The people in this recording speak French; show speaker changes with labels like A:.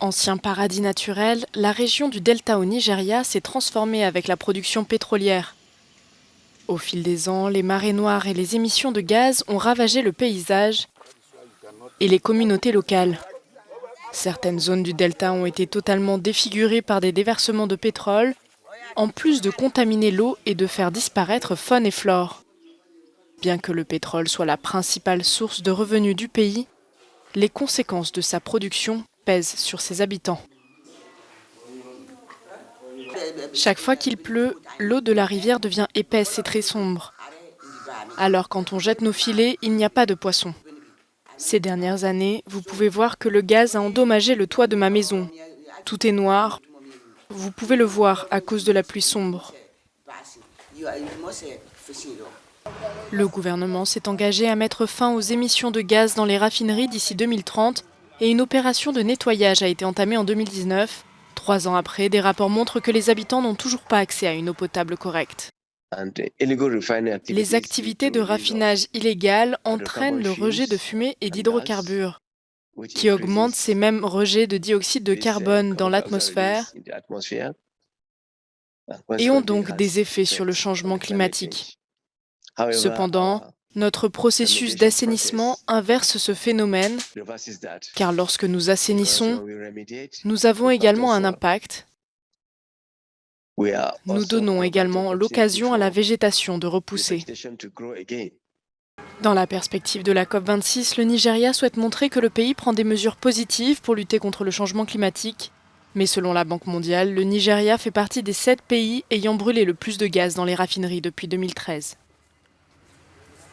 A: Ancien paradis naturel, la région du Delta au Nigeria s'est transformée avec la production pétrolière. Au fil des ans, les marées noires et les émissions de gaz ont ravagé le paysage et les communautés locales. Certaines zones du delta ont été totalement défigurées par des déversements de pétrole, en plus de contaminer l'eau et de faire disparaître faune et flore. Bien que le pétrole soit la principale source de revenus du pays, les conséquences de sa production pèsent sur ses habitants. Chaque fois qu'il pleut, l'eau de la rivière devient épaisse et très sombre. Alors quand on jette nos filets, il n'y a pas de poissons. Ces dernières années, vous pouvez voir que le gaz a endommagé le toit de ma maison. Tout est noir. Vous pouvez le voir à cause de la pluie sombre. Le gouvernement s'est engagé à mettre fin aux émissions de gaz dans les raffineries d'ici 2030 et une opération de nettoyage a été entamée en 2019. 3 ans après, des rapports montrent que les habitants n'ont toujours pas accès à une eau potable correcte. Les activités de raffinage illégales entraînent le rejet de fumée et d'hydrocarbures, qui augmentent ces mêmes rejets de dioxyde de carbone dans l'atmosphère et ont donc des effets sur le changement climatique. Cependant, notre processus d'assainissement inverse ce phénomène, car lorsque nous assainissons, nous avons également un impact. Nous donnons également l'occasion à la végétation de repousser. Dans la perspective de la COP26, le Nigeria souhaite montrer que le pays prend des mesures positives pour lutter contre le changement climatique. Mais selon la Banque mondiale, le Nigeria fait partie des 7 pays ayant brûlé le plus de gaz dans les raffineries depuis 2013.